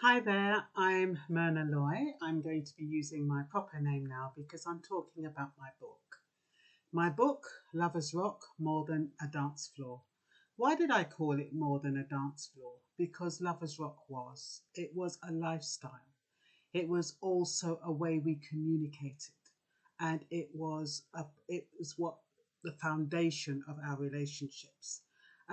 Hi there, I'm Myrna Loy. I'm going to be using my proper name now because I'm talking about my book. My book, Lovers Rock, More Than a Dance Floor. Why did I call it More Than a Dance Floor? Because Lovers Rock was. It was a lifestyle. It was also a way we communicated. And it was what the foundation of our relationships.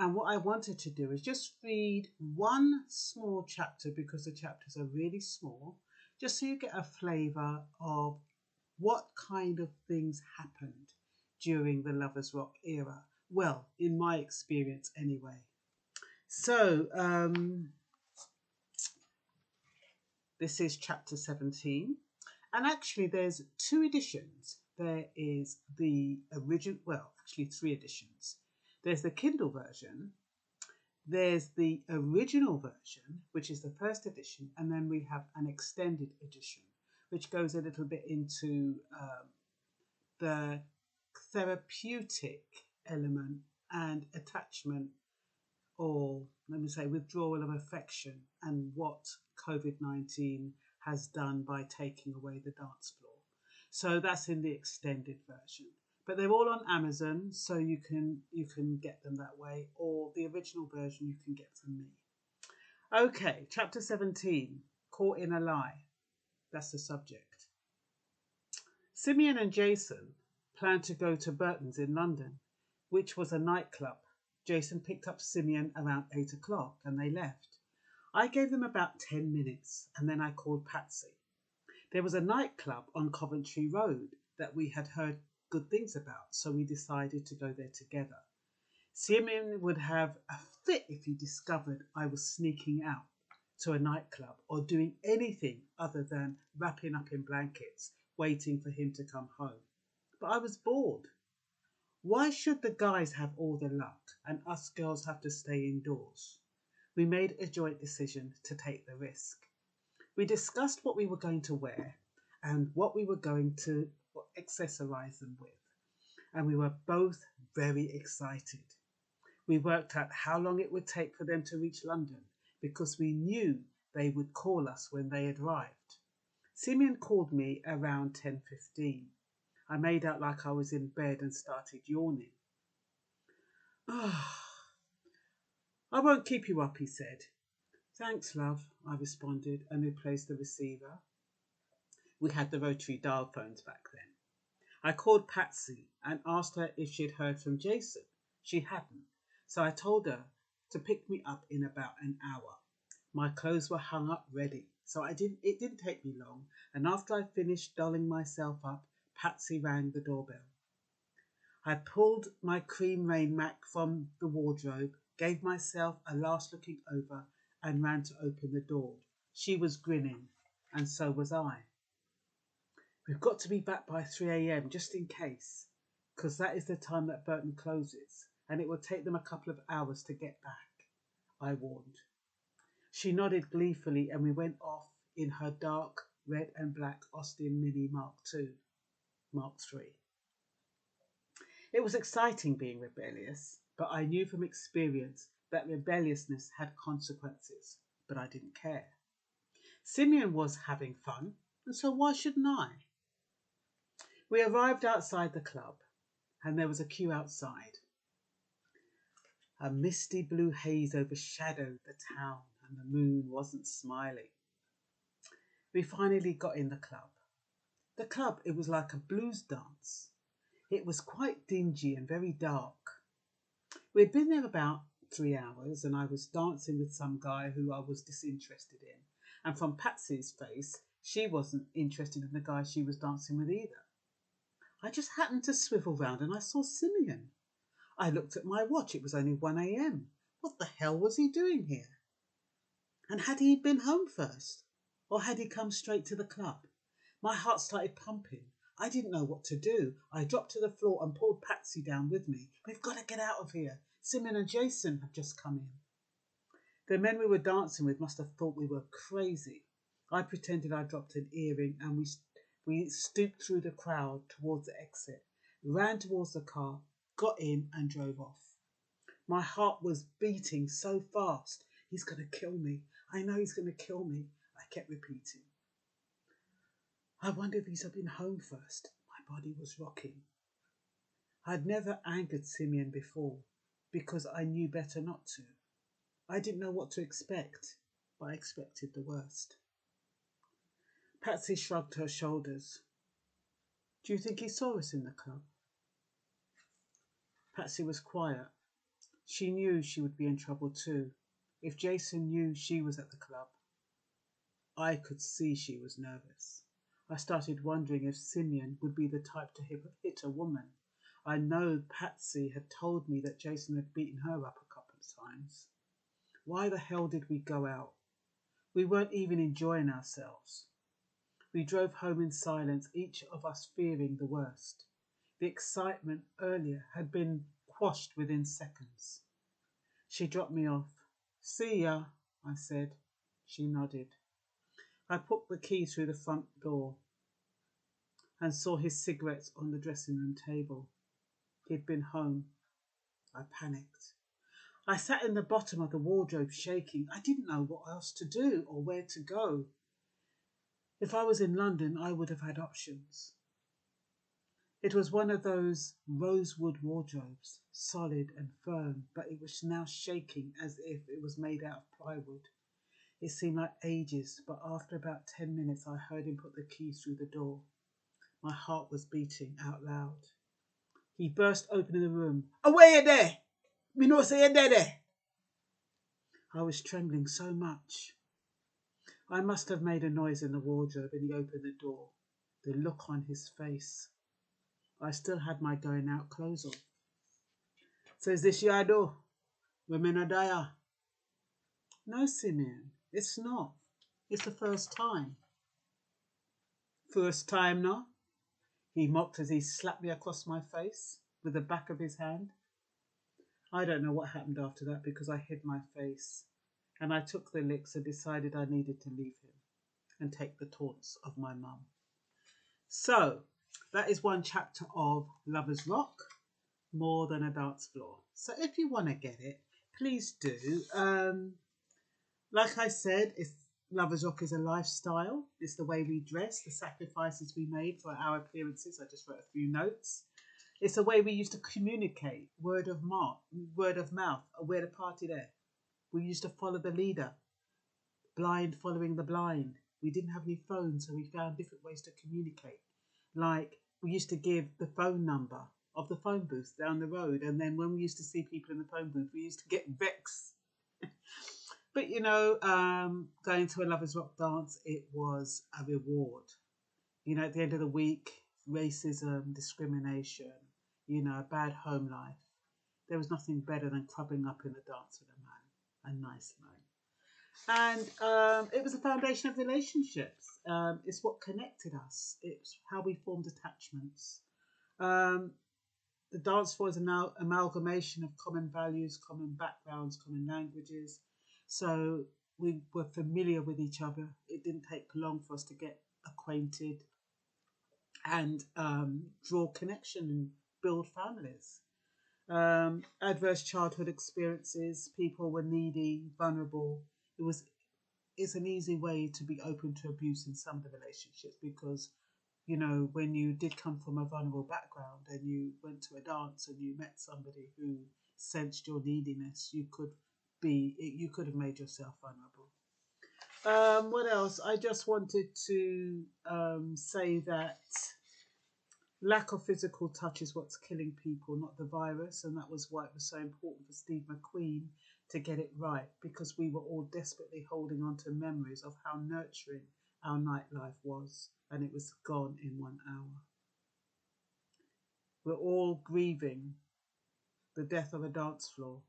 And what I wanted to do is just read one small chapter because the chapters are really small, just so you get a flavour of what kind of things happened during the Lovers Rock era. Well, in my experience, anyway. So, this is chapter 17. And actually, there's two editions. There is the original, well, actually, three editions. There's the Kindle version, there's the original version, which is the first edition, and then we have an extended edition, which goes a little bit into the therapeutic element and attachment, or let me say withdrawal of affection, and what COVID-19 has done by taking away the dance floor. So that's in the extended version. But they're all on Amazon, so you can get them that way, or the original version you can get from me. Okay, chapter 17, Caught in a Lie. That's the subject. Simeon and Jason planned to go to Burton's in London, which was a nightclub. Jason picked up Simeon around 8 o'clock and they left. I gave them about 10 minutes and then I called Patsy. There was a nightclub on Coventry Road that we had heard good things about, so we decided to go there together. Simeon would have a fit if he discovered I was sneaking out to a nightclub or doing anything other than wrapping up in blankets, waiting for him to come home. But I was bored. Why should the guys have all the luck and us girls have to stay indoors? We made a joint decision to take the risk. We discussed what we were going to wear and what we were going to accessorize them with, and we were both very excited. We worked out how long it would take for them to reach London because we knew they would call us when they had arrived. Simeon called me around 10:15. I made out like I was in bed and started yawning. Ah, I won't keep you up, he said. Thanks, love, I responded and replaced the receiver. We had the rotary dial phones back then. I called Patsy and asked her if she'd heard from Jason. She hadn't, so I told her to pick me up in about an hour. My clothes were hung up ready, so it didn't take me long, and after I finished dolling myself up, Patsy rang the doorbell. I pulled my cream rain mac from the wardrobe, gave myself a last looking over, and ran to open the door. She was grinning, and so was I. We've got to be back by 3 a.m. just in case, because that is the time that Burton closes, and it will take them a couple of hours to get back, I warned. She nodded gleefully, and we went off in her dark red and black Austin Mini Mark II, Mark III. It was exciting being rebellious, but I knew from experience that rebelliousness had consequences, but I didn't care. Simeon was having fun, and so why shouldn't I? We arrived outside the club, and there was a queue outside. A misty blue haze overshadowed the town, and the moon wasn't smiling. We finally got in the club. The club, it was like a blues dance. It was quite dingy and very dark. We'd been there about 3 hours, and I was dancing with some guy who I was disinterested in. And from Patsy's face, she wasn't interested in the guy she was dancing with either. I just happened to swivel round and I saw Simeon. I looked at my watch. It was only 1 a.m. What the hell was he doing here? And had he been home first? Or had he come straight to the club? My heart started pumping. I didn't know what to do. I dropped to the floor and pulled Patsy down with me. We've got to get out of here. Simeon and Jason have just come in. The men we were dancing with must have thought we were crazy. I pretended I dropped an earring and we stooped through the crowd towards the exit, ran towards the car, got in and drove off. My heart was beating so fast. He's going to kill me. I know he's going to kill me, I kept repeating. I wonder if he's been home first. My body was rocking. I'd never angered Simeon before because I knew better not to. I didn't know what to expect, but I expected the worst. Patsy shrugged her shoulders. Do you think he saw us in the club? Patsy was quiet. She knew she would be in trouble too. If Jason knew she was at the club, I could see she was nervous. I started wondering if Simeon would be the type to hit a woman. I know Patsy had told me that Jason had beaten her up a couple of times. Why the hell did we go out? We weren't even enjoying ourselves. We drove home in silence, each of us fearing the worst. The excitement earlier had been quashed within seconds. She dropped me off. See ya, I said. She nodded. I put the key through the front door and saw his cigarettes on the dressing room table. He'd been home. I panicked. I sat in the bottom of the wardrobe shaking. I didn't know what else to do or where to go. If I was in London, I would have had options. It was one of those rosewood wardrobes, solid and firm, but it was now shaking as if it was made out of plywood. It seemed like ages, but after about 10 minutes I heard him put the key through the door. My heart was beating out loud. He burst open in the room. Away you there! Me know say you're there. I was trembling so much. I must have made a noise in the wardrobe and he opened the door. The look on his face. I still had my going out clothes on. So is this your door? Women are dire. No, Simeon, it's not. It's the first time. First time, no? He mocked as he slapped me across my face with the back of his hand. I don't know what happened after that because I hid my face and I took the licks and decided I needed to leave him and take the taunts of my mum. So that is one chapter of Lovers Rock, More Than a Dance Floor. So if you want to get it, please do. Like I said, Lovers Rock is a lifestyle. It's the way we dress, the sacrifices we made for our appearances. I just wrote a few notes. It's a way we used to communicate, word of mouth, where the party there. We used to follow the leader, blind following the blind. We didn't have any phones, so we found different ways to communicate. Like we used to give the phone number of the phone booth down the road, and then when we used to see people in the phone booth, we used to get vexed. But you know, going to a Lovers Rock dance, it was a reward. You know, at the end of the week, racism, discrimination, you know, a bad home life. There was nothing better than clubbing up in the dance with a man, a nice man. And it was a foundation of relationships. It's what connected us. It's how we formed attachments. The dance floor is an amalgamation of common values, common backgrounds, common languages. So we were familiar with each other. It didn't take long for us to get acquainted and draw connection and build families. Adverse childhood experiences, people were needy, vulnerable. It's an easy way to be open to abuse in some of the relationships because, you know, when you did come from a vulnerable background and you went to a dance and you met somebody who sensed your neediness, you could have made yourself vulnerable. What else? I just wanted to say that lack of physical touch is what's killing people, not the virus. And that was why it was so important for Steve McQueen to get it right, because we were all desperately holding on to memories of how nurturing our nightlife was, and it was gone in 1 hour. We're all grieving the death of a dance floor.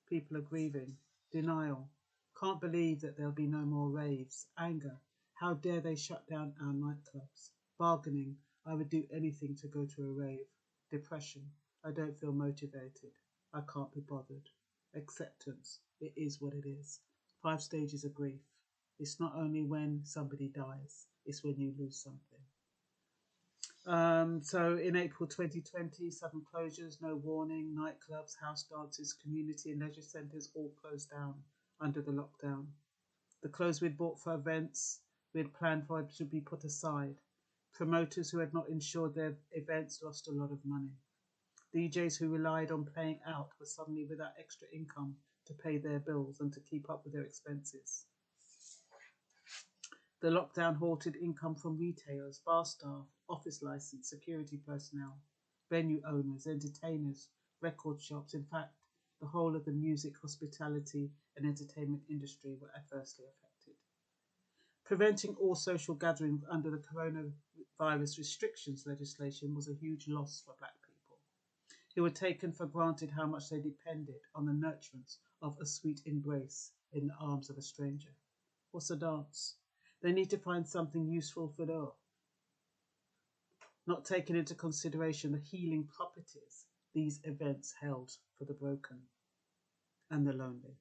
People are grieving. Denial. Can't believe that there'll be no more raves. Anger. How dare they shut down our nightclubs? Bargaining. I would do anything to go to a rave. Depression. I don't feel motivated. I can't be bothered. Acceptance. It is what it is. 5 stages of grief. It's not only when somebody dies, it's when you lose something. So in April 2020, sudden closures, no warning, nightclubs, house dances, community and leisure centres all closed down under the lockdown. The clothes we'd bought for events we had planned for to be put aside. Promoters who had not insured their events lost a lot of money. DJs who relied on playing out were suddenly without extra income to pay their bills and to keep up with their expenses. The lockdown halted income from retailers, bar staff, office license, security personnel, venue owners, entertainers, record shops. In fact, the whole of the music, hospitality, and entertainment industry were adversely affected. Preventing all social gatherings under the coronavirus restrictions legislation was a huge loss for black people, who had taken for granted how much they depended on the nurturance of a sweet embrace in the arms of a stranger. What's a dance? They need to find something useful for them, not taking into consideration the healing properties these events held for the broken and the lonely.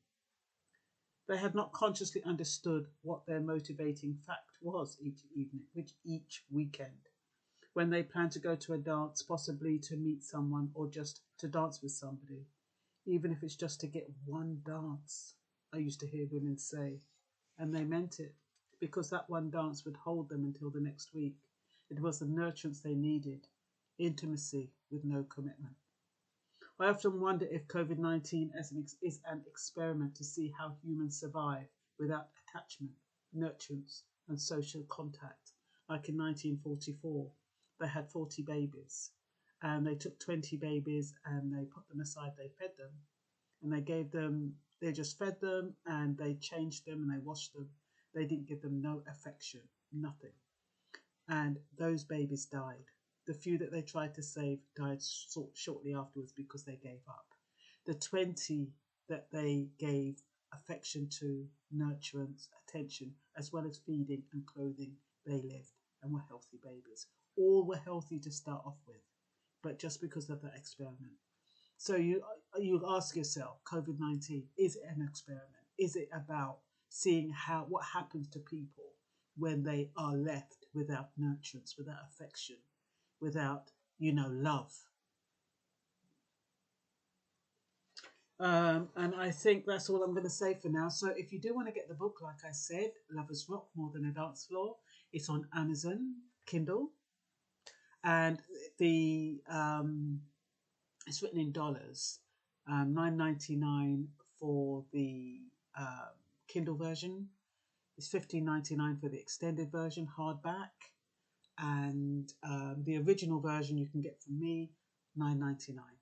They had not consciously understood what their motivating fact was each evening, each weekend, when they planned to go to a dance, possibly to meet someone or just to dance with somebody, even if it's just to get one dance, I used to hear women say, and they meant it, because that one dance would hold them until the next week. It was the nurturance they needed, intimacy with no commitment. I often wonder if COVID-19 is an experiment to see how humans survive without attachment, nurturance, and social contact. Like in 1944, they had 40 babies, and they took 20 babies and they put them aside, they fed them, and they just fed them and they changed them and they washed them. They didn't give them no affection, nothing. And those babies died. The few that they tried to save died shortly afterwards because they gave up. The 20 that they gave affection to, nurturance, attention, as well as feeding and clothing, they lived and were healthy babies. All were healthy to start off with, but just because of that experiment. So you ask yourself, COVID-19, is it an experiment? Is it about seeing what happens to people when they are left without nurturance, without affection, without, love? And I think that's all I'm going to say for now. So if you do want to get the book, like I said, Lovers Rock More Than a Dance Floor, it's on Amazon Kindle, and it's written in dollars, $9.99 for the Kindle version. It's $15.99 for the extended version, hardback, and the original version you can get from me, $9.99.